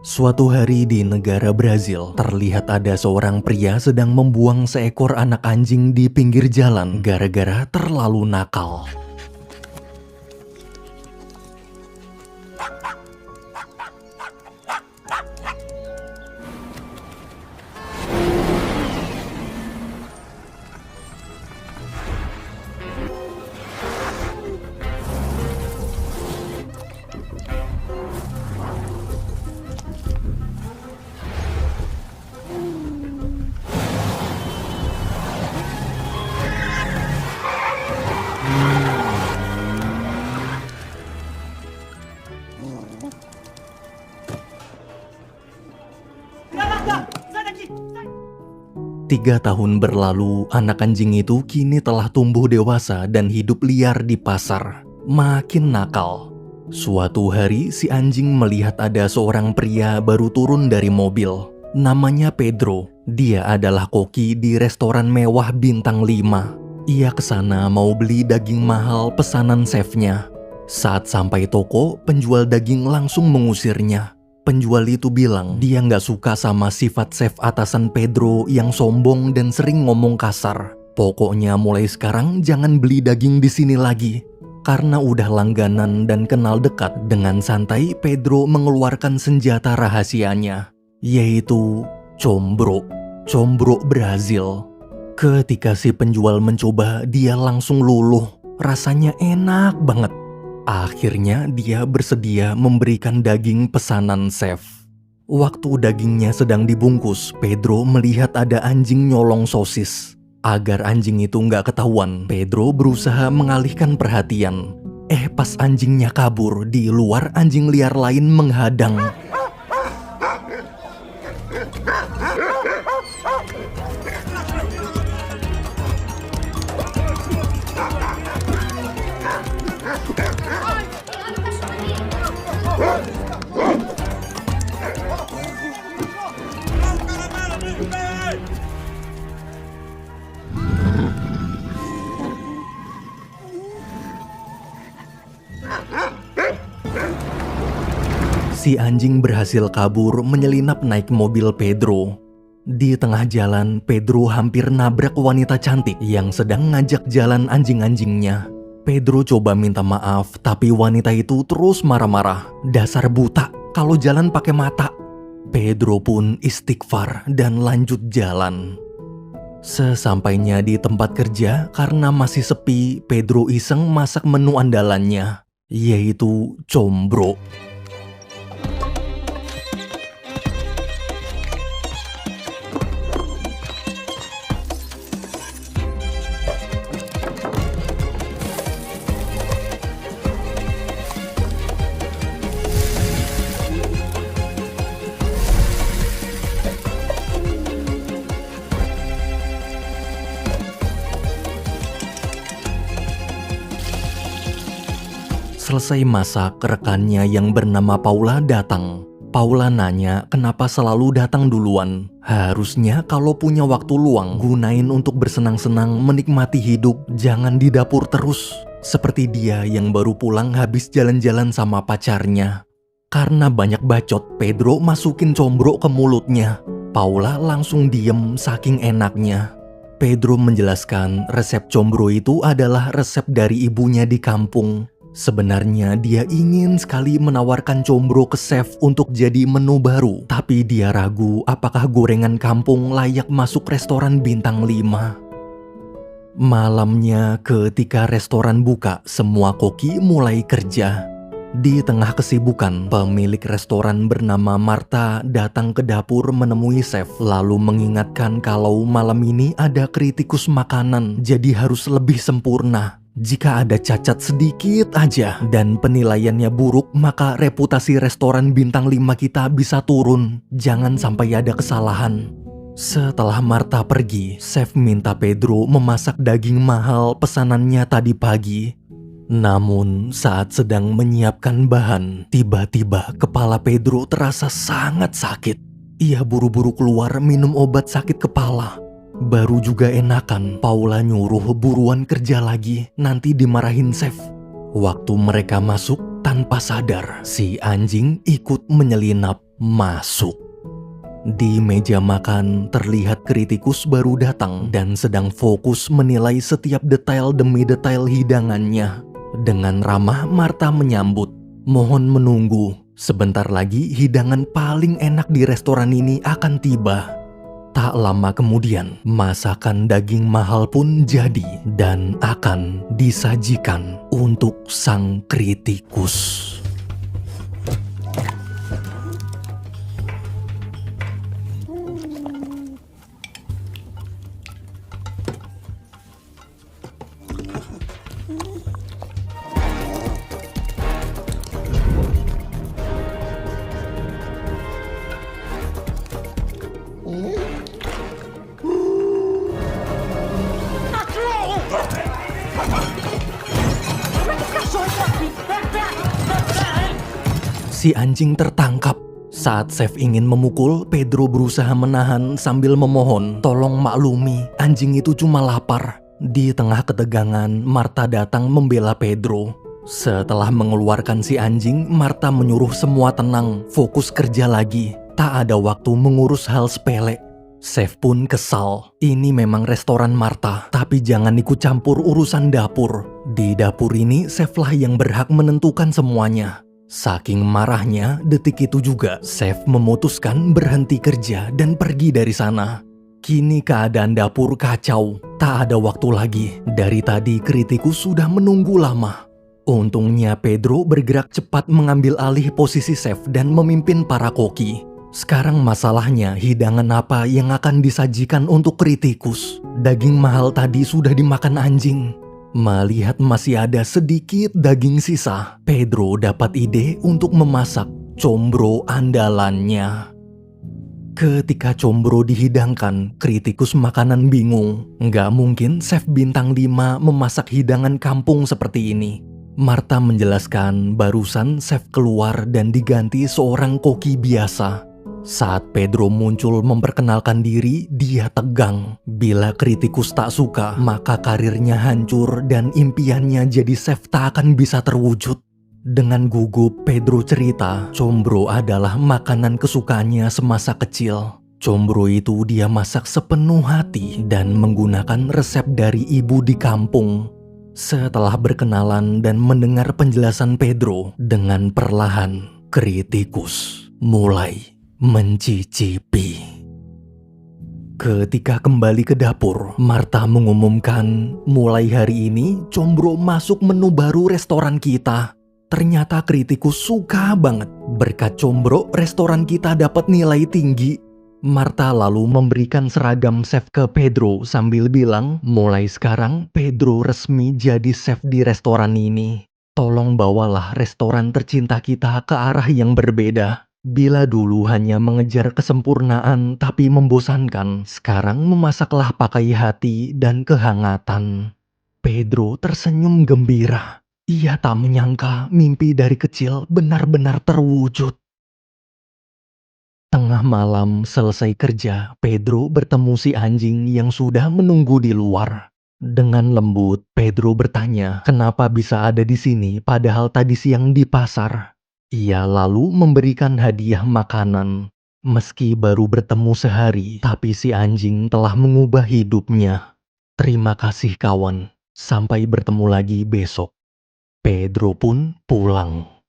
Suatu hari di negara Brazil, terlihat ada seorang pria sedang membuang seekor anak anjing di pinggir jalan gara-gara terlalu nakal. Tiga tahun berlalu, anak anjing itu kini telah tumbuh dewasa dan hidup liar di pasar. Makin nakal. Suatu hari si anjing melihat ada seorang pria baru turun dari mobil. Namanya Pedro. Dia adalah koki di restoran mewah bintang 5. Ia kesana mau beli daging mahal pesanan chefnya. Saat sampai toko, penjual daging langsung mengusirnya. Penjual itu bilang dia nggak suka sama sifat chef atasan Pedro yang sombong dan sering ngomong kasar. Pokoknya mulai sekarang jangan beli daging di sini lagi. Karena udah langganan dan kenal dekat, dengan santai Pedro mengeluarkan senjata rahasianya, yaitu combro. Combro Brazil. Ketika si penjual mencoba, dia langsung luluh. Rasanya enak banget. Akhirnya dia bersedia memberikan daging pesanan chef. Waktu dagingnya sedang dibungkus, Pedro melihat ada anjing nyolong sosis. Agar anjing itu nggak ketahuan, Pedro berusaha mengalihkan perhatian. Pas anjingnya kabur, di luar anjing liar lain menghadang. Si anjing berhasil kabur menyelinap naik mobil Pedro. Di tengah jalan, Pedro hampir nabrak wanita cantik yang sedang ngajak jalan anjing-anjingnya. Pedro coba minta maaf, tapi wanita itu terus marah-marah. Dasar buta, kalau jalan pakai mata. Pedro pun istighfar dan lanjut jalan. Sesampainya di tempat kerja, karena masih sepi, Pedro iseng masak menu andalannya, yaitu combro. Selesai masak, rekannya yang bernama Paula datang. Paula nanya kenapa selalu datang duluan. Harusnya kalau punya waktu luang, gunain untuk bersenang-senang, menikmati hidup, jangan di dapur terus. Seperti dia yang baru pulang habis jalan-jalan sama pacarnya. Karena banyak bacot, Pedro masukin combro ke mulutnya. Paula langsung diem saking enaknya. Pedro menjelaskan resep combro itu adalah resep dari ibunya di kampung. Sebenarnya dia ingin sekali menawarkan combro ke chef untuk jadi menu baru, tapi dia ragu apakah gorengan kampung layak masuk restoran bintang 5. Malamnya ketika restoran buka, semua koki mulai kerja. Di tengah kesibukan, pemilik restoran bernama Marta datang ke dapur menemui chef, lalu mengingatkan kalau malam ini ada kritikus makanan, jadi harus lebih sempurna. Jika ada cacat sedikit aja dan penilaiannya buruk, maka reputasi restoran bintang 5 kita bisa turun. Jangan sampai ada kesalahan. Setelah Marta pergi, chef minta Pedro memasak daging mahal pesanannya tadi pagi. Namun saat sedang menyiapkan bahan, tiba-tiba kepala Pedro terasa sangat sakit. Ia buru-buru keluar minum obat sakit kepala. Baru juga enakan, Paula nyuruh buruan kerja lagi, nanti dimarahin chef. Waktu mereka masuk, tanpa sadar, si anjing ikut menyelinap. masuk. Di meja makan terlihat kritikus baru datang dan sedang fokus menilai setiap detail demi detail hidangannya. Dengan ramah Martha menyambut, "Mohon menunggu, sebentar lagi hidangan paling enak di restoran ini akan tiba." Tak lama kemudian, masakan daging mahal pun jadi dan akan disajikan untuk sang kritikus. Si anjing tertangkap. Saat chef ingin memukul, Pedro berusaha menahan sambil memohon, "Tolong maklumi, anjing itu cuma lapar." Di tengah ketegangan, Martha datang membela Pedro. Setelah mengeluarkan si anjing, Martha menyuruh semua tenang, fokus kerja lagi. Tak ada waktu mengurus hal sepele. Chef pun kesal. Ini memang restoran Martha, tapi jangan ikut campur urusan dapur. Di dapur ini, chef lah yang berhak menentukan semuanya. Saking marahnya, detik itu juga chef memutuskan berhenti kerja dan pergi dari sana. Kini keadaan dapur kacau, tak ada waktu lagi. Dari tadi kritikus sudah menunggu lama. Untungnya Pedro bergerak cepat mengambil alih posisi chef dan memimpin para koki. Sekarang masalahnya hidangan apa yang akan disajikan untuk kritikus. Daging mahal tadi sudah dimakan anjing. Melihat masih ada sedikit daging sisa, Pedro dapat ide untuk memasak combro andalannya. Ketika combro dihidangkan, kritikus makanan bingung. Nggak mungkin chef bintang 5 memasak hidangan kampung seperti ini. Martha menjelaskan barusan chef keluar dan diganti seorang koki biasa. Saat Pedro muncul memperkenalkan diri, dia tegang. Bila kritikus tak suka, maka karirnya hancur dan impiannya jadi chef tak akan bisa terwujud. Dengan gugup, Pedro cerita, combro adalah makanan kesukaannya semasa kecil. Combro itu dia masak sepenuh hati dan menggunakan resep dari ibu di kampung. Setelah berkenalan dan mendengar penjelasan Pedro, dengan perlahan, kritikus mulai mencicipi. Ketika kembali ke dapur, Martha mengumumkan, "Mulai hari ini combro masuk menu baru restoran kita." Ternyata kritikus suka banget. Berkat combro, restoran kita dapat nilai tinggi. Martha lalu memberikan seragam chef ke Pedro sambil bilang, "Mulai sekarang Pedro resmi jadi chef di restoran ini. Tolong bawalah restoran tercinta kita ke arah yang berbeda. Bila dulu hanya mengejar kesempurnaan tapi membosankan, sekarang memasaklah pakai hati dan kehangatan." Pedro tersenyum gembira. Ia tak menyangka mimpi dari kecil benar-benar terwujud. Tengah malam selesai kerja, Pedro bertemu si anjing yang sudah menunggu di luar. Dengan lembut, Pedro bertanya, "Kenapa bisa ada di sini padahal tadi siang di pasar?" Ia lalu memberikan hadiah makanan. Meski baru bertemu sehari, tapi si anjing telah mengubah hidupnya. "Terima kasih kawan, sampai bertemu lagi besok." Pedro pun pulang.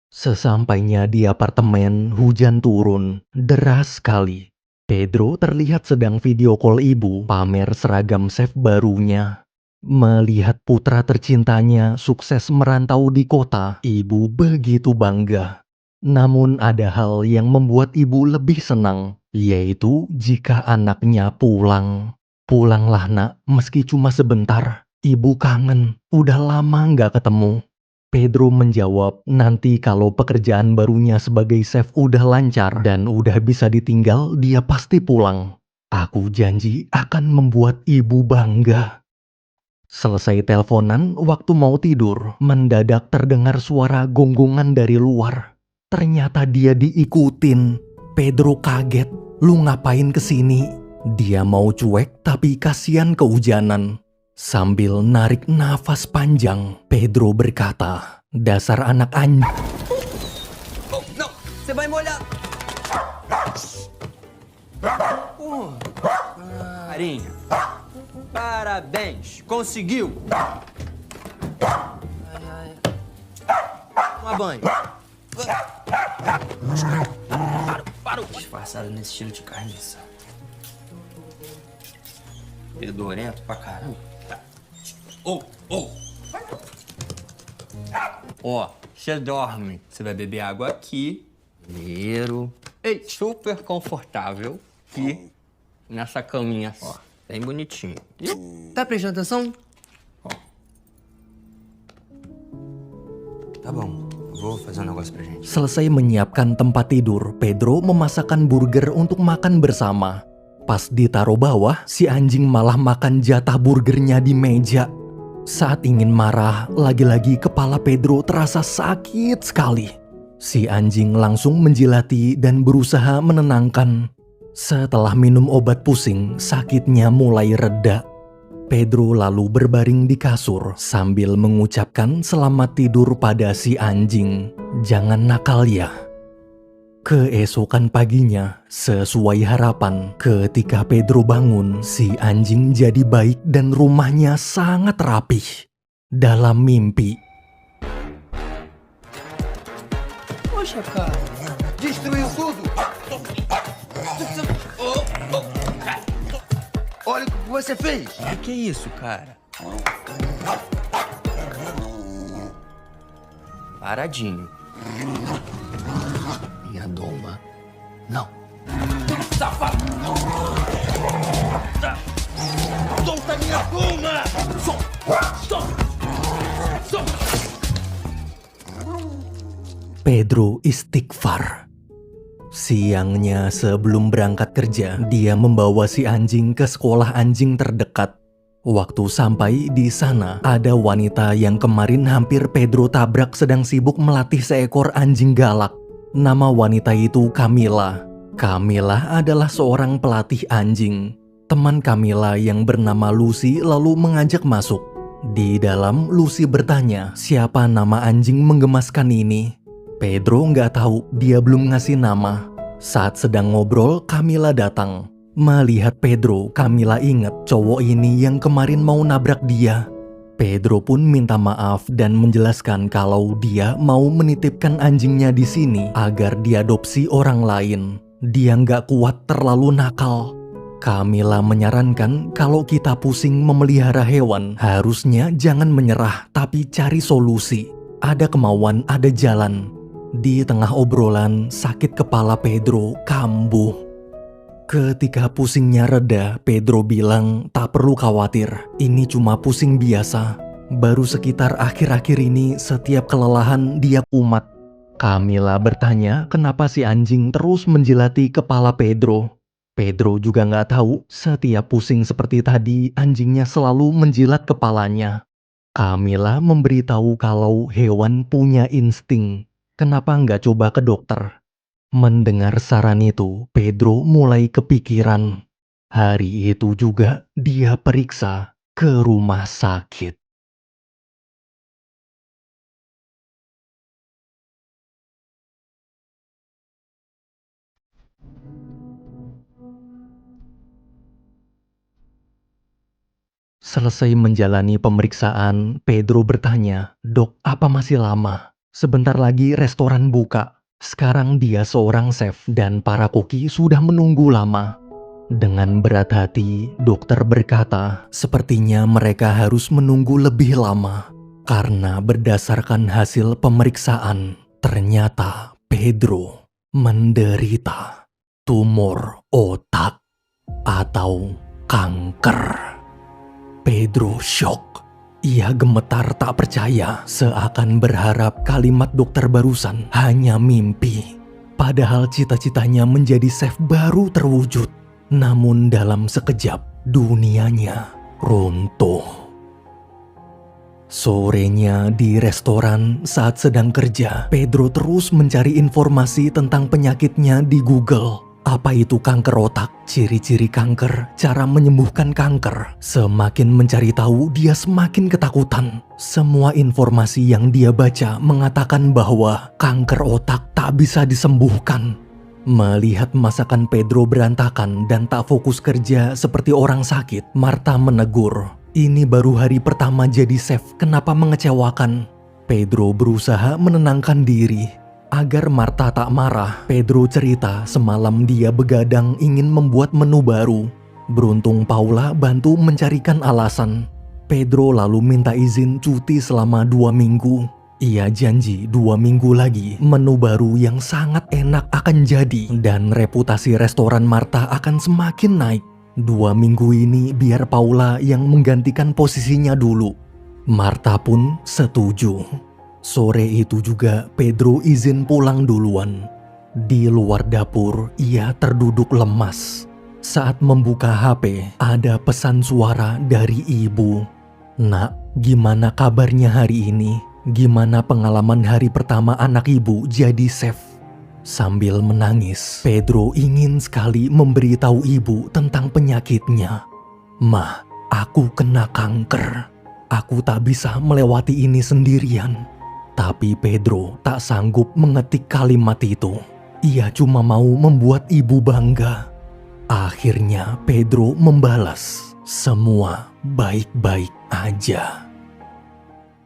Sesampainya di apartemen, hujan turun deras sekali. Pedro terlihat sedang video call ibu pamer seragam chef barunya. Melihat putra tercintanya sukses merantau di kota, ibu begitu bangga. Namun ada hal yang membuat ibu lebih senang, yaitu jika anaknya pulang. "Pulanglah nak, meski cuma sebentar. Ibu kangen, udah lama nggak ketemu." Pedro menjawab, "Nanti kalau pekerjaan barunya sebagai chef udah lancar dan udah bisa ditinggal, dia pasti pulang. Aku janji akan membuat ibu bangga." Selesai teleponan, waktu mau tidur, mendadak terdengar suara gonggongan dari luar. Ternyata dia diikutin. Pedro kaget. Lu ngapain kesini? Dia mau cuek tapi kasihan kehujanan. Sambil narik nafas panjang, Pedro berkata, "Dasar anak anjing." Oh, não! Você vai molhar! Carinha, parabéns! Conseguiu! Toma banho. Parou! Disfarçado nesse estilo de carniça. Fedorento pra caramba. Ó, você dorme. Você vai beber água aqui. Banheiro. Ei, super confortável. Aqui. Nessa caminha, ó. Bem bonitinho. Viu? Tá prestando atenção? Ó. Tá bom. Vou fazer um negócio pra gente. Selesai menyiapkan tempat tidur, Pedro memasakkan burger untuk makan bersama. Pas ditaruh bawah, si anjing malah makan jatah burgernya di meja. Saat ingin marah, lagi-lagi kepala Pedro terasa sakit sekali. Si anjing langsung menjilati dan berusaha menenangkan. Setelah minum obat pusing, sakitnya mulai reda. Pedro lalu berbaring di kasur sambil mengucapkan selamat tidur pada si anjing. "Jangan nakal ya." Keesokan paginya, sesuai harapan, ketika Pedro bangun, si anjing jadi baik dan rumahnya sangat rapih. Dalam mimpi, Poxa, cara. Destruiu tudo. Olha o que você fez. Que é isso, cara? Paradinho. Minha doma. Não. Safado! Solta minha doma! Pedro istighfar. Siangnya sebelum berangkat kerja, dia membawa si anjing ke sekolah anjing terdekat. Waktu sampai di sana, ada wanita yang kemarin hampir Pedro tabrak sedang sibuk melatih seekor anjing galak. Nama wanita itu Camilla. Camilla adalah seorang pelatih anjing. Teman Camilla yang bernama Lucy lalu mengajak masuk. Di dalam, Lucy bertanya siapa nama anjing menggemaskan ini. Pedro nggak tahu, dia belum ngasih nama. Saat sedang ngobrol, Camilla datang. Melihat Pedro, Camilla ingat cowok ini yang kemarin mau nabrak dia. Pedro pun minta maaf dan menjelaskan kalau dia mau menitipkan anjingnya di sini agar diadopsi orang lain. Dia nggak kuat terlalu nakal. Camilla menyarankan kalau kita pusing memelihara hewan, harusnya jangan menyerah tapi cari solusi. Ada kemauan, ada jalan. Di tengah obrolan, sakit kepala Pedro kambuh. Ketika pusingnya reda, Pedro bilang tak perlu khawatir, ini cuma pusing biasa. Baru sekitar akhir-akhir ini setiap kelelahan dia kumat. Camilla bertanya kenapa si anjing terus menjilati kepala Pedro. Pedro juga nggak tahu, setiap pusing seperti tadi anjingnya selalu menjilat kepalanya. Camilla memberitahu kalau hewan punya insting. Kenapa nggak coba ke dokter? Mendengar saran itu, Pedro mulai kepikiran. Hari itu juga dia periksa ke rumah sakit. Selesai menjalani pemeriksaan, Pedro bertanya, "Dok, apa masih lama? Sebentar lagi restoran buka." Sekarang dia seorang chef dan para koki sudah menunggu lama. Dengan berat hati, dokter berkata, sepertinya mereka harus menunggu lebih lama. Karena berdasarkan hasil pemeriksaan, ternyata Pedro menderita tumor otak atau kanker. Pedro shock. Ia gemetar tak percaya, seakan berharap kalimat dokter barusan hanya mimpi. Padahal cita-citanya menjadi chef baru terwujud. Namun dalam sekejap, dunianya runtuh. Sorenya di restoran saat sedang kerja, Pedro terus mencari informasi tentang penyakitnya di Google. Apa itu kanker otak, ciri-ciri kanker, cara menyembuhkan kanker. Semakin mencari tahu, dia semakin ketakutan. Semua informasi yang dia baca mengatakan bahwa kanker otak tak bisa disembuhkan. Melihat masakan Pedro berantakan dan tak fokus kerja seperti orang sakit, Marta menegur. Ini baru hari pertama jadi chef, kenapa mengecewakan? Pedro berusaha menenangkan diri. Agar Marta tak marah, Pedro cerita semalam dia begadang ingin membuat menu baru. Beruntung Paula bantu mencarikan alasan. Pedro lalu minta izin cuti selama 2 minggu. Ia janji 2 minggu lagi menu baru yang sangat enak akan jadi dan reputasi restoran Marta akan semakin naik. 2 minggu ini biar Paula yang menggantikan posisinya dulu. Marta pun setuju. Sore itu juga Pedro izin pulang duluan. Di luar dapur ia terduduk lemas. Saat membuka HP ada pesan suara dari ibu. "Nak, gimana kabarnya hari ini? Gimana pengalaman hari pertama anak ibu jadi chef?" Sambil menangis, Pedro ingin sekali memberitahu ibu tentang penyakitnya. "Mah, aku kena kanker. Aku tak bisa melewati ini sendirian." Tapi Pedro tak sanggup mengetik kalimat itu. Ia cuma mau membuat ibu bangga. Akhirnya Pedro membalas, "Semua baik-baik aja."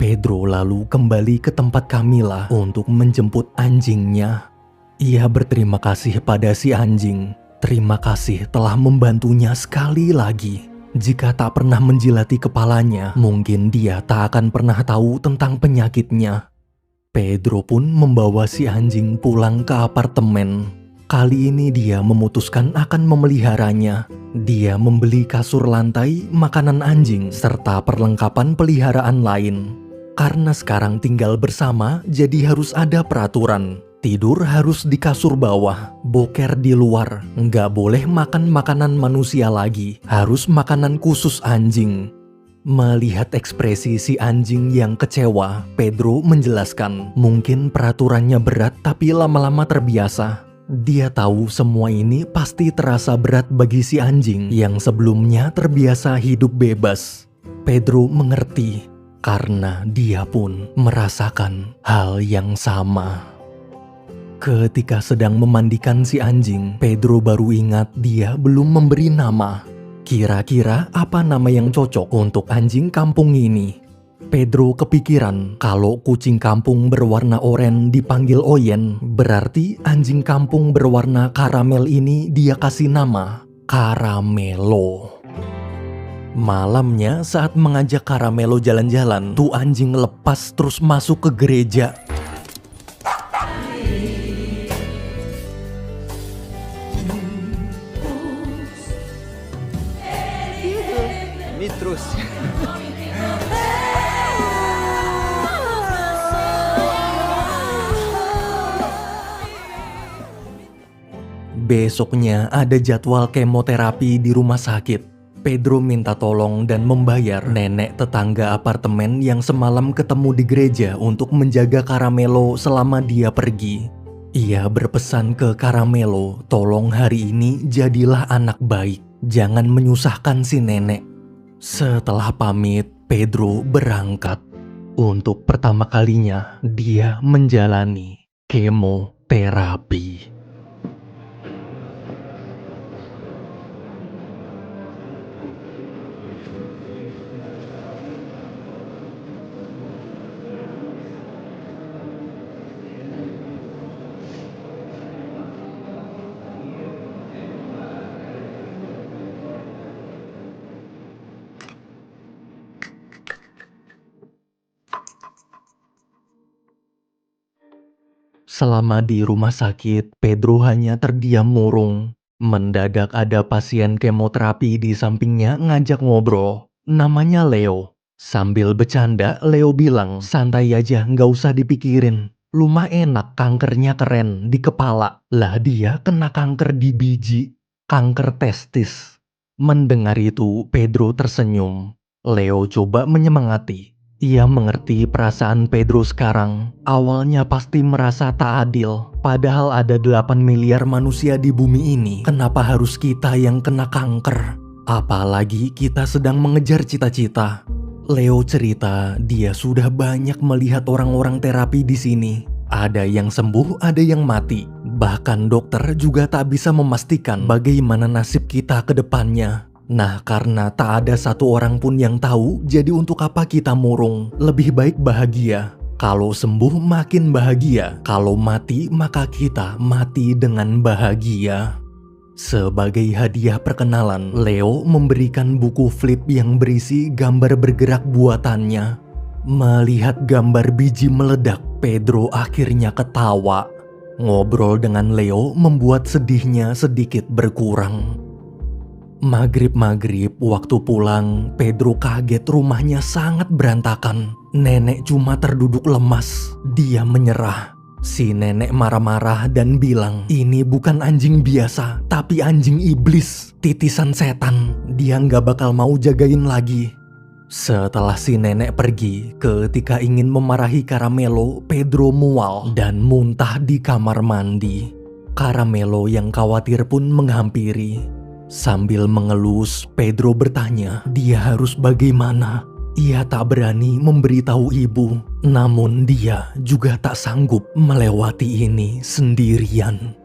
Pedro lalu kembali ke tempat Camila untuk menjemput anjingnya. Ia berterima kasih pada si anjing. Terima kasih telah membantunya sekali lagi. Jika tak pernah menjilati kepalanya, mungkin dia tak akan pernah tahu tentang penyakitnya. Pedro pun membawa si anjing pulang ke apartemen. Kali ini dia memutuskan akan memeliharanya. Dia membeli kasur lantai, makanan anjing, serta perlengkapan peliharaan lain. Karena sekarang tinggal bersama, jadi harus ada peraturan. Tidur harus di kasur bawah, boker di luar, nggak boleh makan makanan manusia lagi, harus makanan khusus anjing. Melihat ekspresi si anjing yang kecewa, Pedro menjelaskan mungkin peraturannya berat tapi lama-lama terbiasa. Dia tahu semua ini pasti terasa berat bagi si anjing yang sebelumnya terbiasa hidup bebas. Pedro mengerti karena dia pun merasakan hal yang sama. Ketika sedang memandikan si anjing, Pedro baru ingat dia belum memberi nama. Kira-kira apa nama yang cocok untuk anjing kampung ini? Pedro kepikiran kalau kucing kampung berwarna oranye dipanggil Oyen, berarti anjing kampung berwarna karamel ini dia kasih nama Karamelo. Malamnya saat mengajak Karamelo jalan-jalan, tuh anjing lepas terus masuk ke gereja. Me trouxe. Besoknya ada jadwal kemoterapi di rumah sakit. Pedro minta tolong dan membayar nenek tetangga apartemen yang semalam ketemu di gereja untuk menjaga Karamelo selama dia pergi. Ia berpesan ke Karamelo, tolong hari ini jadilah anak baik, jangan menyusahkan si nenek. Setelah pamit, Pedro berangkat. Untuk pertama kalinya, dia menjalani kemoterapi. Selama di rumah sakit, Pedro hanya terdiam murung. Mendadak ada pasien kemoterapi di sampingnya ngajak ngobrol. Namanya Leo. Sambil bercanda, Leo bilang, "Santai aja, nggak usah dipikirin. Lu mah enak, kankernya keren, di kepala. Lah dia kena kanker di biji, kanker testis." Mendengar itu, Pedro tersenyum. Leo coba menyemangati. Ia mengerti perasaan Pedro sekarang. Awalnya pasti merasa tak adil. Padahal ada 8 miliar manusia di bumi ini. Kenapa harus kita yang kena kanker? Apalagi kita sedang mengejar cita-cita. Leo cerita dia sudah banyak melihat orang-orang terapi di sini. Ada yang sembuh, ada yang mati. Bahkan dokter juga tak bisa memastikan bagaimana nasib kita ke depannya. Nah, karena tak ada satu orang pun yang tahu, jadi untuk apa kita murung? Lebih baik bahagia. Kalau sembuh makin bahagia, kalau mati maka kita mati dengan bahagia. Sebagai hadiah perkenalan, Leo memberikan buku flip yang berisi gambar bergerak buatannya. Melihat gambar biji meledak, Pedro akhirnya ketawa. Ngobrol dengan Leo membuat sedihnya sedikit berkurang. Maghrib waktu pulang, Pedro kaget rumahnya sangat berantakan. Nenek cuma terduduk lemas. Dia menyerah. Si nenek marah-marah dan bilang, ini bukan anjing biasa, tapi anjing iblis, titisan setan. Dia nggak bakal mau jagain lagi. Setelah si nenek pergi, ketika ingin memarahi Caramelo, Pedro mual dan muntah di kamar mandi. Caramelo yang khawatir pun menghampiri. Sambil mengelus, Pedro bertanya, dia harus bagaimana? Ia tak berani memberitahu ibu, namun dia juga tak sanggup melewati ini sendirian.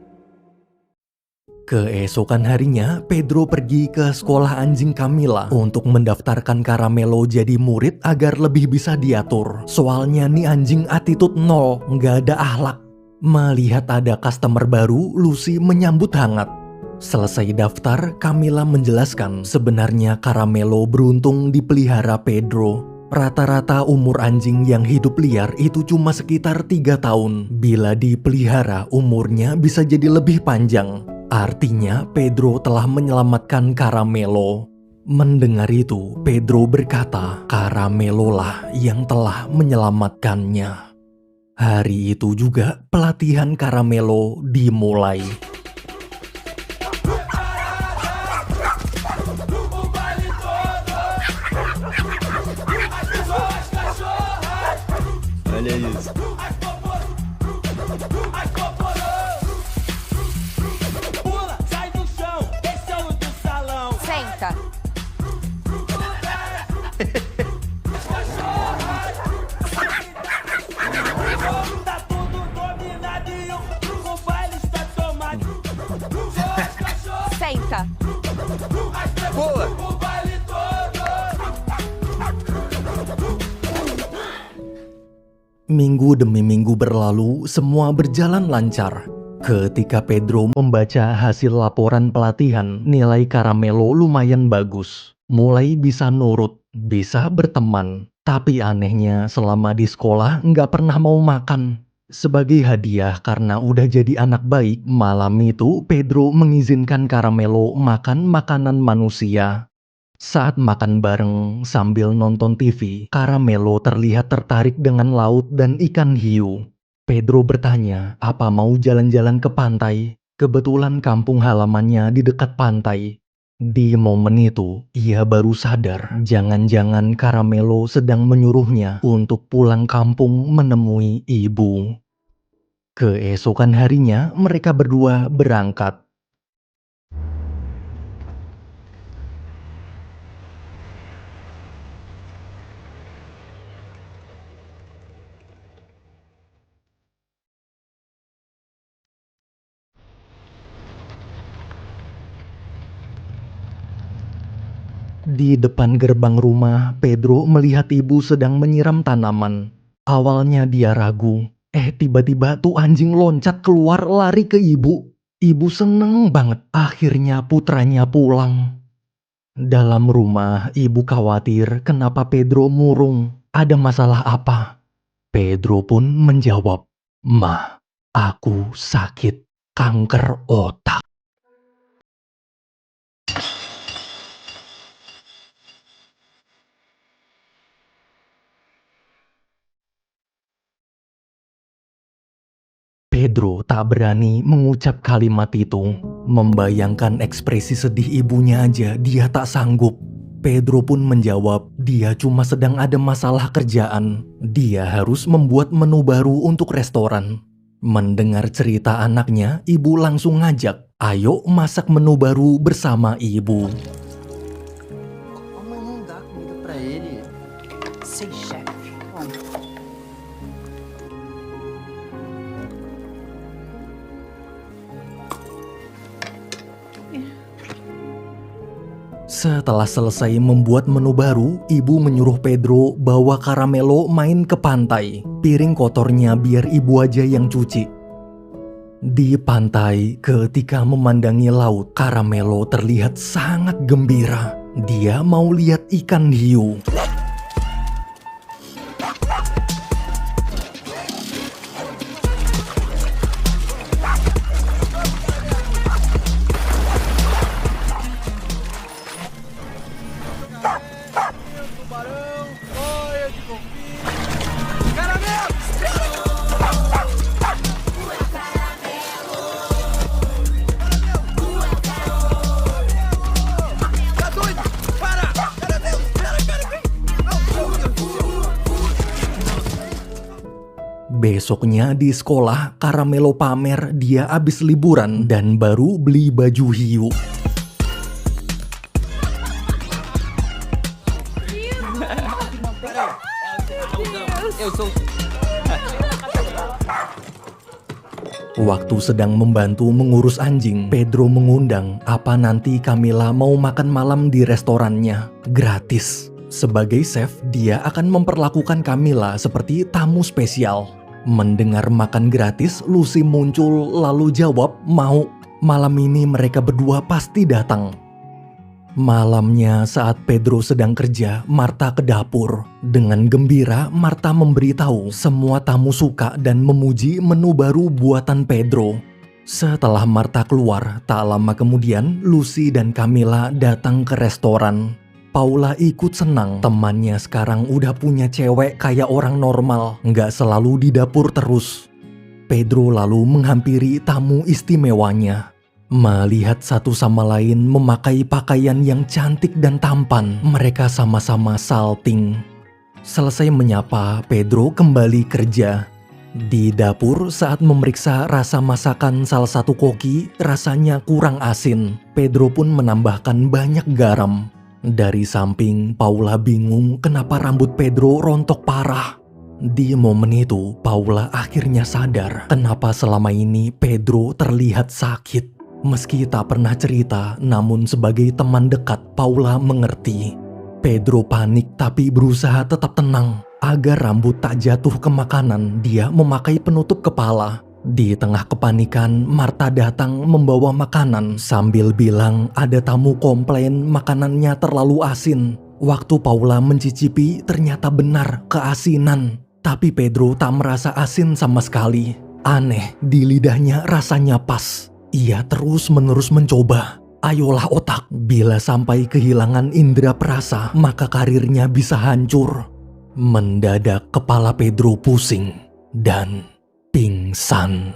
Keesokan harinya, Pedro pergi ke sekolah anjing Camila untuk mendaftarkan Caramelo jadi murid agar lebih bisa diatur. Soalnya nih anjing attitude nol, nggak ada akhlak. Melihat ada customer baru, Lucy menyambut hangat. Selesai daftar, Camila menjelaskan sebenarnya Caramelo beruntung dipelihara Pedro. Rata-rata umur anjing yang hidup liar itu cuma sekitar 3 tahun. Bila dipelihara, umurnya bisa jadi lebih panjang. Artinya Pedro telah menyelamatkan Caramelo. Mendengar itu, Pedro berkata, Caramelo lah yang telah menyelamatkannya. Hari itu juga pelatihan Caramelo dimulai. Olha isso. Pula, sai do chão, esse é o do salão. Senta. Tá tudo dominado e o baile está tomado. Senta. Boa! O baile todo. Minggu demi minggu berlalu, semua berjalan lancar. Ketika Pedro membaca hasil laporan pelatihan, nilai Caramelo lumayan bagus. Mulai bisa nurut, bisa berteman. Tapi anehnya selama di sekolah nggak pernah mau makan. Sebagai hadiah karena udah jadi anak baik, malam itu Pedro mengizinkan Caramelo makan makanan manusia. Saat makan bareng sambil nonton TV, Caramelo terlihat tertarik dengan laut dan ikan hiu. Pedro bertanya, apa mau jalan-jalan ke pantai? Kebetulan kampung halamannya di dekat pantai. Di momen itu, ia baru sadar jangan-jangan Caramelo sedang menyuruhnya untuk pulang kampung menemui ibu. Keesokan harinya, mereka berdua berangkat. Di depan gerbang rumah, Pedro melihat ibu sedang menyiram tanaman. Awalnya dia ragu. Tiba-tiba tuh anjing loncat keluar lari ke ibu. Ibu seneng banget. Akhirnya putranya pulang. Dalam rumah, ibu khawatir kenapa Pedro murung. Ada masalah apa? Pedro pun menjawab, "Ma, aku sakit kanker otak." Pedro tak berani mengucap kalimat itu. Membayangkan ekspresi sedih ibunya aja dia tak sanggup. Pedro pun menjawab dia cuma sedang ada masalah kerjaan. Dia harus membuat menu baru untuk restoran. Mendengar cerita anaknya, ibu langsung ngajak, ayo masak menu baru bersama ibu. A mãe não dá comida pra ele. Sei, chefe. Vamos. Setelah selesai membuat menu baru, ibu menyuruh Pedro bawa Caramelo main ke pantai. Piring kotornya biar ibu aja yang cuci. Di pantai, ketika memandangi laut, Caramelo terlihat sangat gembira. Dia mau lihat ikan hiu. Besoknya di sekolah, Caramelo pamer dia abis liburan dan baru beli baju hiu. Waktu sedang membantu mengurus anjing, Pedro mengundang apa nanti Camila mau makan malam di restorannya. Gratis. Sebagai chef, dia akan memperlakukan Camila seperti tamu spesial. Mendengar makan gratis, Lucy muncul lalu jawab mau. Malam ini mereka berdua pasti datang. Malamnya saat Pedro sedang kerja, Marta ke dapur. Dengan gembira, Marta memberitahu semua tamu suka dan memuji menu baru buatan Pedro. Setelah Marta keluar, tak lama kemudian Lucy dan Camila datang ke restoran. Paula ikut senang, temannya sekarang udah punya cewek kayak orang normal, nggak selalu di dapur terus. Pedro lalu menghampiri tamu istimewanya. Melihat satu sama lain memakai pakaian yang cantik dan tampan, mereka sama-sama salting. Selesai menyapa, Pedro kembali kerja. Di dapur saat memeriksa rasa masakan salah satu koki, rasanya kurang asin. Pedro pun menambahkan banyak garam. Dari samping, Paula bingung kenapa rambut Pedro rontok parah. Di momen itu, Paula akhirnya sadar kenapa selama ini Pedro terlihat sakit. Meski tak pernah cerita, namun sebagai teman dekat, Paula mengerti. Pedro panik tapi berusaha tetap tenang. Agar rambut tak jatuh ke makanan, dia memakai penutup kepala. Di tengah kepanikan, Marta datang membawa makanan sambil bilang ada tamu komplain makanannya terlalu asin. Waktu Paula mencicipi, ternyata benar keasinan. Tapi Pedro tak merasa asin sama sekali. Aneh, di lidahnya rasanya pas. Ia terus-menerus mencoba. Ayolah otak, bila sampai kehilangan indera perasa, maka karirnya bisa hancur. Mendadak kepala Pedro pusing dan pingsan.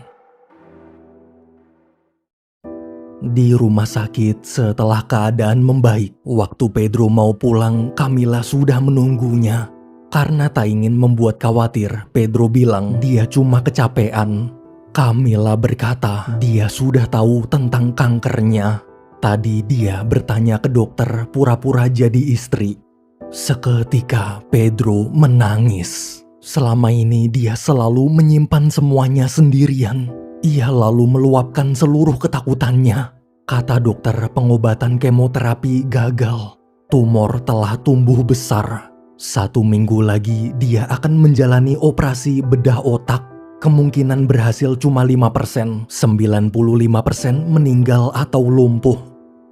Di rumah sakit setelah keadaan membaik, waktu Pedro mau pulang, Camila sudah menunggunya. Karena tak ingin membuat khawatir, Pedro bilang dia cuma kecapean. Camila berkata dia sudah tahu tentang kankernya. Tadi dia bertanya ke dokter pura-pura jadi istri. Seketika Pedro menangis. Selama ini dia selalu menyimpan semuanya sendirian. Ia lalu meluapkan seluruh ketakutannya. Kata dokter pengobatan kemoterapi gagal. Tumor telah tumbuh besar. 1 minggu lagi dia akan menjalani operasi bedah otak. Kemungkinan berhasil cuma 5%, 95% meninggal atau lumpuh.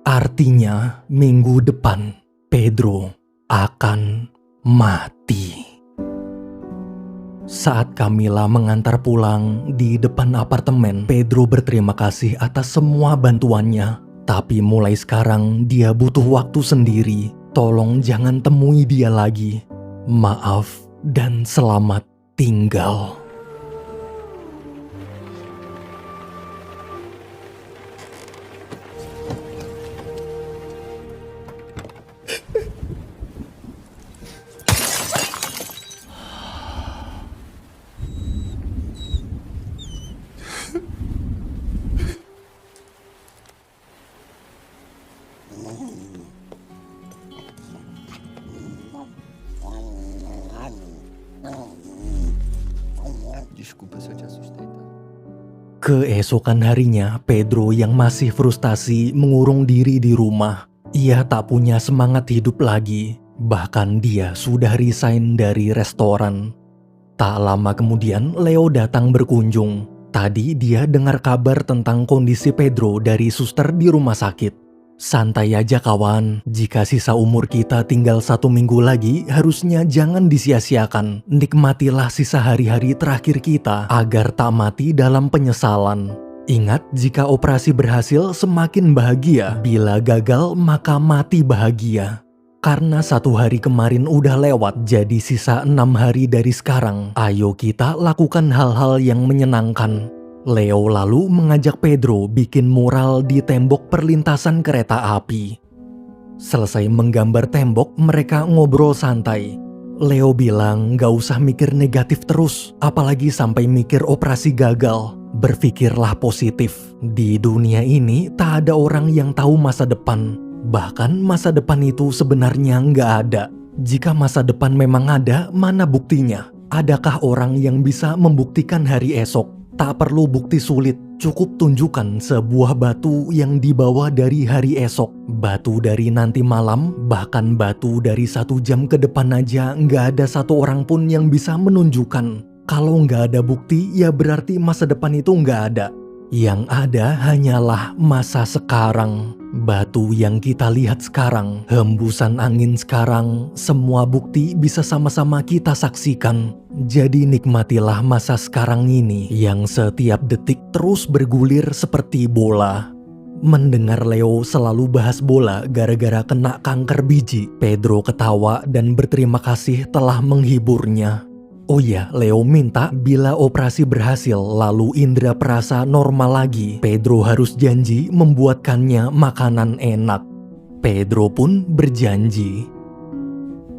Artinya minggu depan Pedro akan mati. Saat Camila mengantar pulang di depan apartemen, Pedro berterima kasih atas semua bantuannya. Tapi mulai sekarang dia butuh waktu sendiri. Tolong jangan temui dia lagi. Maaf dan selamat tinggal. Desculpa se eu te assustei, tá? Keesokan harinya, Pedro yang masih frustasi mengurung diri di rumah. Ia tak punya semangat hidup lagi. Bahkan dia sudah resign dari restoran. Tak lama kemudian, Leo datang berkunjung. Tadi dia dengar kabar tentang kondisi Pedro dari suster di rumah sakit. Santai aja kawan, jika sisa umur kita tinggal 1 minggu lagi, harusnya jangan disia-siakan. Nikmatilah sisa hari-hari terakhir kita agar tak mati dalam penyesalan. Ingat, jika operasi berhasil semakin bahagia, bila gagal maka mati bahagia. Karena 1 hari kemarin udah lewat, jadi sisa 6 hari dari sekarang. Ayo kita lakukan hal-hal yang menyenangkan. Leo lalu mengajak Pedro bikin mural di tembok perlintasan kereta api. Selesai menggambar tembok, mereka ngobrol santai. Leo bilang gak usah mikir negatif terus, apalagi sampai mikir operasi gagal. Berpikirlah positif. Di dunia ini tak ada orang yang tahu masa depan. Bahkan masa depan itu sebenarnya nggak ada. Jika masa depan memang ada, mana buktinya? Adakah orang yang bisa membuktikan hari esok? Tak perlu bukti sulit, cukup tunjukkan sebuah batu yang dibawa dari hari esok. Batu dari nanti malam, bahkan batu dari 1 jam ke depan aja nggak ada satu orang pun yang bisa menunjukkan. Kalau nggak ada bukti, ya berarti masa depan itu nggak ada. Yang ada hanyalah masa sekarang. Batu yang kita lihat sekarang, hembusan angin sekarang, semua bukti bisa sama-sama kita saksikan. Jadi nikmatilah masa sekarang ini yang setiap detik terus bergulir seperti bola. Mendengar Leo selalu bahas bola gara-gara kena kanker biji, Pedro ketawa dan berterima kasih telah menghiburnya. Oh ya, Leo minta bila operasi berhasil lalu indera perasa normal lagi, Pedro harus janji membuatkannya makanan enak. Pedro pun berjanji.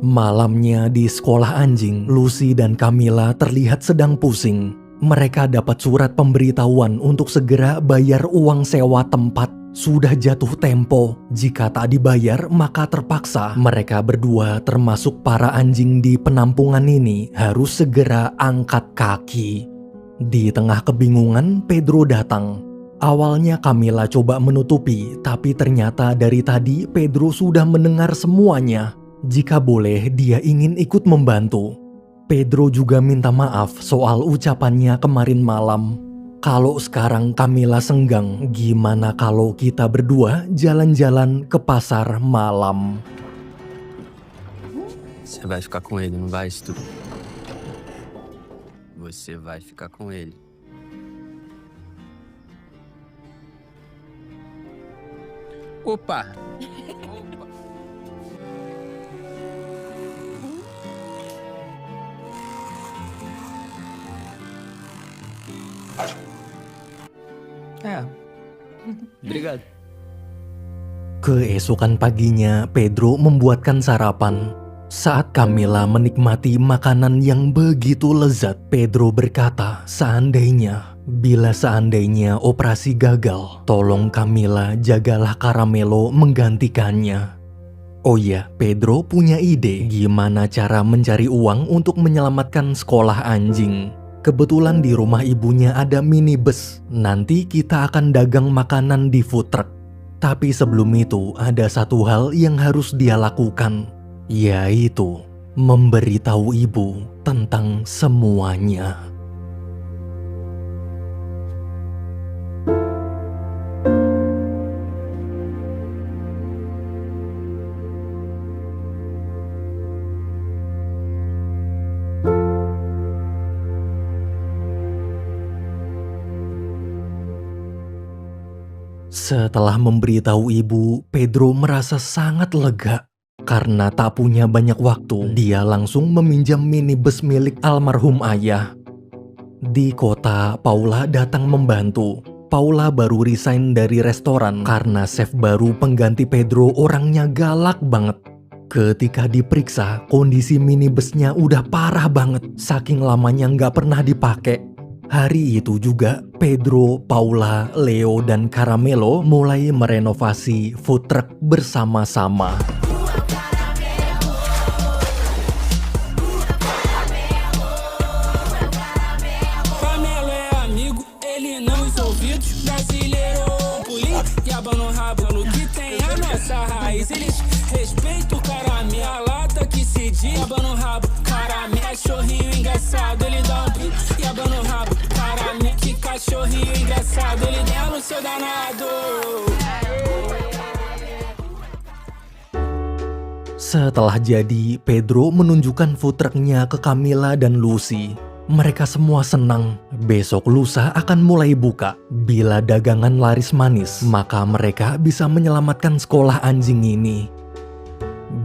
Malamnya di sekolah anjing, Lucy dan Camilla terlihat sedang pusing. Mereka dapat surat pemberitahuan untuk segera bayar uang sewa tempat. Sudah jatuh tempo, jika tak dibayar maka terpaksa mereka berdua termasuk para anjing di penampungan ini harus segera angkat kaki. Di tengah kebingungan, Pedro datang. Awalnya Camilla coba menutupi, tapi ternyata dari tadi Pedro sudah mendengar semuanya. Jika boleh, dia ingin ikut membantu. Pedro juga minta maaf soal ucapannya kemarin malam. Kalau sekarang Camilla senggang, gimana kalau kita berdua jalan-jalan ke pasar malam? Você vai ficar com ele, não vai, Stu? Você vai ficar com ele. Opa! Obrigado. Keesokan paginya, Pedro membuatkan sarapan. Saat Camilla menikmati makanan yang begitu lezat, Pedro berkata, bila seandainya operasi gagal, tolong Camilla jagalah Caramelo menggantikannya. Oh ya, Pedro punya ide gimana cara mencari uang untuk menyelamatkan sekolah anjing. Kebetulan di rumah ibunya ada minibus. Nanti kita akan dagang makanan di food truck. Tapi sebelum itu ada satu hal yang harus dia lakukan, yaitu memberitahu ibu tentang semuanya. Setelah memberitahu ibu, Pedro merasa sangat lega. Karena tak punya banyak waktu, dia langsung meminjam minibus milik almarhum ayah. Di kota, Paula datang membantu. Paula baru resign dari restoran karena chef baru pengganti Pedro orangnya galak banget. Ketika diperiksa, kondisi minibusnya udah parah banget, saking lamanya nggak pernah dipakai. Hari itu juga Pedro, Paula, Leo, dan Caramelo mulai merenovasi food truck bersama-sama. Camelo é amigo, ele não os ouvidos. Brasileiro político, no rabo no que tem a nossa raiz. Eles respeitam o caramelo, a lata que se diz. No rabo, caramelo, cachorrinho engraçado, ele dá piaba no rabo. Caramelo, que cachorrinho engraçado, ele dá no seu danado. Setelah jadi, Pedro menunjukkan food trucknya ke Camila dan Lucy. Mereka semua senang. Besok lusa akan mulai buka. Bila dagangan laris manis, maka mereka bisa menyelamatkan sekolah anjing ini.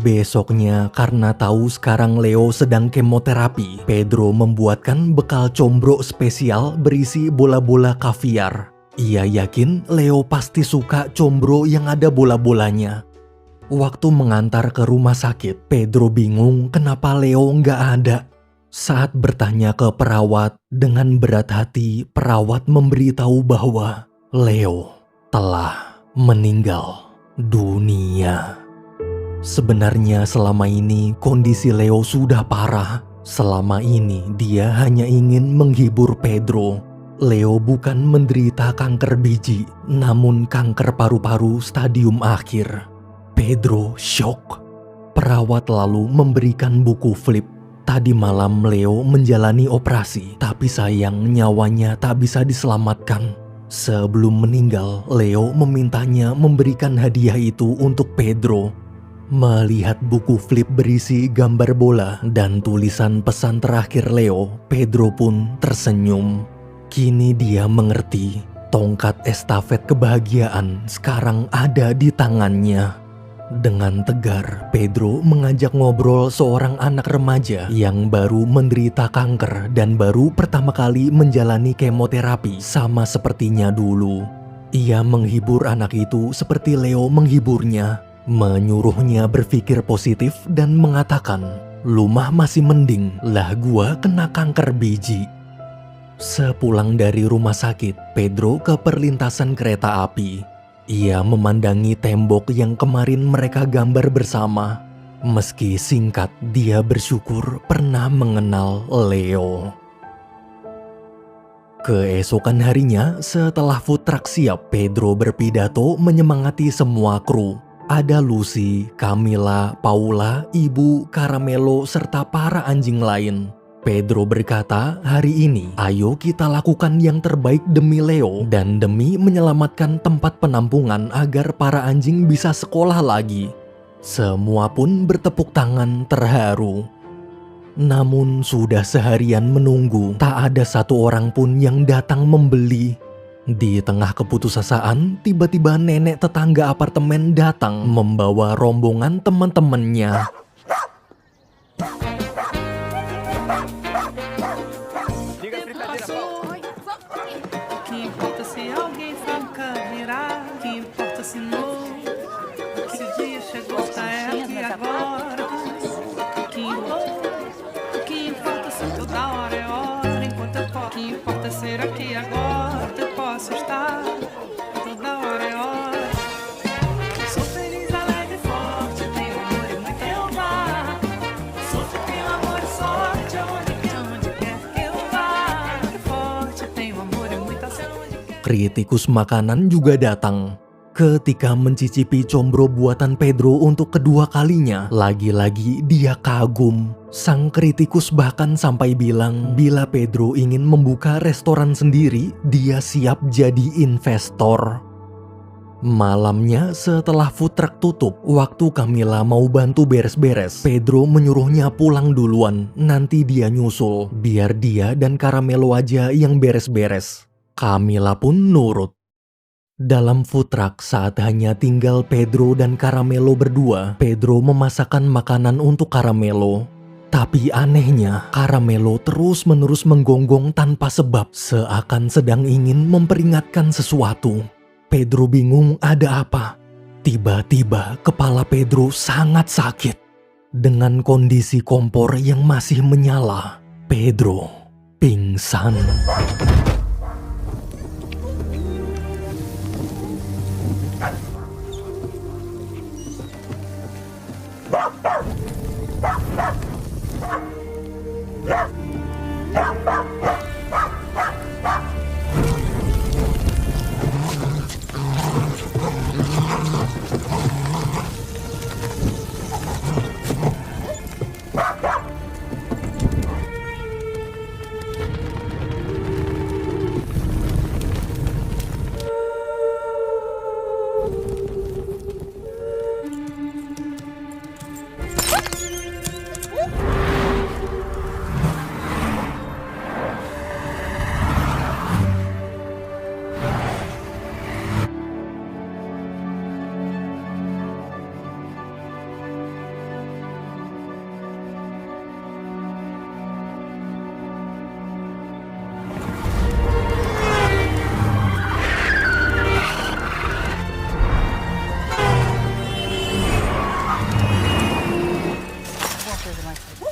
Besoknya, karena tahu sekarang Leo sedang kemoterapi, Pedro membuatkan bekal combro spesial berisi bola-bola kaviar. Ia yakin Leo pasti suka combro yang ada bola-bolanya. Waktu mengantar ke rumah sakit, Pedro bingung kenapa Leo nggak ada. Saat bertanya ke perawat, dengan berat hati perawat memberitahu bahwa Leo telah meninggal dunia. Sebenarnya selama ini kondisi Leo sudah parah. Selama ini dia hanya ingin menghibur Pedro. Leo bukan menderita kanker biji, namun kanker paru-paru stadium akhir. Pedro syok. Perawat lalu memberikan buku flip. Tadi malam Leo menjalani operasi, tapi sayang nyawanya tak bisa diselamatkan. Sebelum meninggal, Leo memintanya memberikan hadiah itu untuk Pedro. Melihat buku flip berisi gambar bola dan tulisan pesan terakhir Leo, Pedro pun tersenyum. Kini dia mengerti, tongkat estafet kebahagiaan sekarang ada di tangannya. Dengan tegar, Pedro mengajak ngobrol seorang anak remaja yang baru menderita kanker dan baru pertama kali menjalani kemoterapi sama sepertinya dulu. Ia menghibur anak itu seperti Leo menghiburnya, menyuruhnya berpikir positif dan mengatakan, "Lumah masih mending, lah gua kena kanker biji." Sepulang dari rumah sakit, Pedro ke perlintasan kereta api. Ia memandangi tembok yang kemarin mereka gambar bersama. Meski singkat, dia bersyukur pernah mengenal Leo. Keesokan harinya, setelah food truck siap, Pedro berpidato menyemangati semua kru. Ada Lucy, Camila, Paula, Ibu, Caramelo, serta para anjing lain. Pedro berkata, hari ini ayo kita lakukan yang terbaik demi Leo dan demi menyelamatkan tempat penampungan agar para anjing bisa sekolah lagi. Semua pun bertepuk tangan terharu. Namun sudah seharian menunggu, tak ada satu orang pun yang datang membeli. Di tengah keputusasaan, tiba-tiba nenek tetangga apartemen datang membawa rombongan teman-temannya. Que importa se alguém franca virar? Que importa se não? Se o dia chegou, está aqui agora. Que importa se toda hora é hora enquanto eu posso? Que importa ser aqui agora? Eu posso estar toda hora é hora. Sou feliz, alegre, forte, tenho amor e muito eu vá. Sou tenho amor e sorte onde quer que eu vá. Forte, tenho amor e muita saúde. Kritikus makanan juga datang. Ketika mencicipi combro buatan Pedro untuk kedua kalinya, lagi-lagi dia kagum. Sang kritikus bahkan sampai bilang, bila Pedro ingin membuka restoran sendiri, dia siap jadi investor. Malamnya setelah food truck tutup, waktu Camila mau bantu beres-beres, Pedro menyuruhnya pulang duluan, nanti dia nyusul, biar dia dan Caramelo aja yang beres-beres. Camila pun nurut. Dalam food truck saat hanya tinggal Pedro dan Caramelo berdua, Pedro memasakkan makanan untuk Caramelo. Tapi anehnya, Caramelo terus-menerus menggonggong tanpa sebab, seakan sedang ingin memperingatkan sesuatu. Pedro bingung ada apa. Tiba-tiba kepala Pedro sangat sakit. Dengan kondisi kompor yang masih menyala, Pedro pingsan.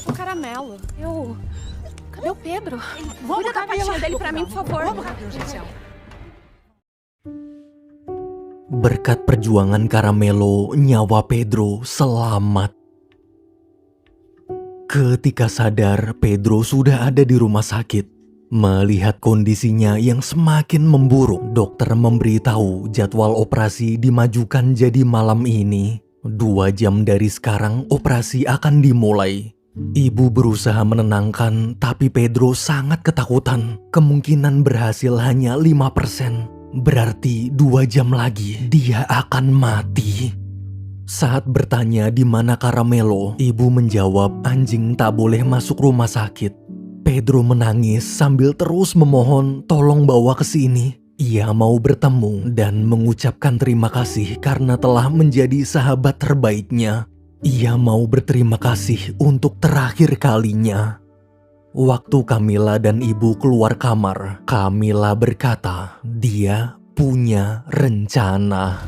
O caramelo. Cadê o Pedro? Cuida da patinha dele pra mim, por favor. Berkat perjuangan Caramelo, nyawa Pedro selamat. Ketika sadar, Pedro sudah ada di rumah sakit. Melihat kondisinya yang semakin memburuk, dokter memberitahu jadwal operasi dimajukan jadi malam ini. 2 jam dari sekarang operasi akan dimulai. Ibu berusaha menenangkan, tapi Pedro sangat ketakutan. Kemungkinan berhasil hanya 5%. Berarti 2 jam lagi dia akan mati. Saat bertanya di mana Caramelo, ibu menjawab anjing tak boleh masuk rumah sakit. Pedro menangis sambil terus memohon tolong bawa ke sini. Ia mau bertemu dan mengucapkan terima kasih karena telah menjadi sahabat terbaiknya. Ia mau berterima kasih untuk terakhir kalinya. Waktu Camilla dan ibu keluar kamar, Camilla berkata dia punya rencana.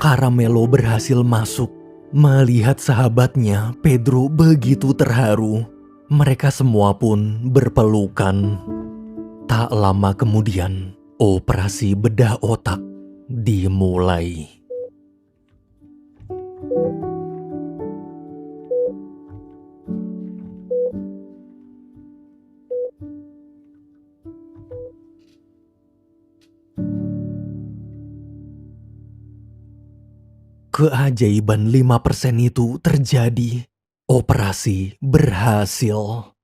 Caramelo berhasil masuk. Melihat sahabatnya, Pedro begitu terharu. Mereka semua pun berpelukan. Tak lama kemudian, operasi bedah otak dimulai. Keajaiban 5% itu terjadi. Operasi berhasil.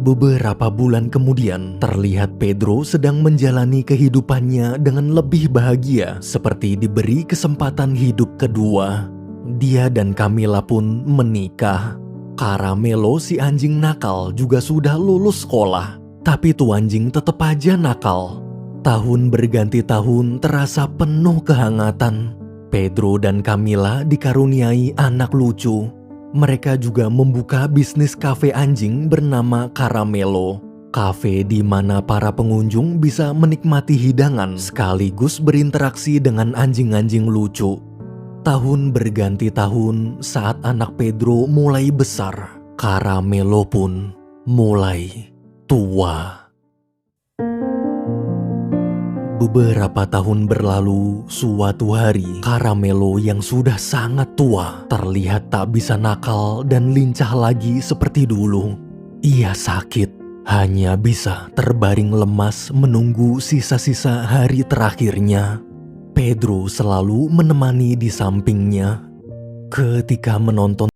Beberapa bulan kemudian, terlihat Pedro sedang menjalani kehidupannya dengan lebih bahagia, seperti diberi kesempatan hidup kedua. Dia dan Camilla pun menikah. Caramelo, si anjing nakal, juga sudah lulus sekolah. Tapi tuh anjing tetap aja nakal. Tahun berganti tahun terasa penuh kehangatan. Pedro dan Camilla dikaruniai anak lucu. Mereka juga membuka bisnis kafe anjing bernama Caramelo. Kafe di mana para pengunjung bisa menikmati hidangan sekaligus berinteraksi dengan anjing-anjing lucu. Tahun berganti tahun, saat anak Pedro mulai besar, Caramelo pun mulai tua. Beberapa tahun berlalu, suatu hari Caramelo yang sudah sangat tua terlihat tak bisa nakal dan lincah lagi seperti dulu. Ia sakit, hanya bisa terbaring lemas menunggu sisa-sisa hari terakhirnya. Pedro selalu menemani di sampingnya. Ketika menonton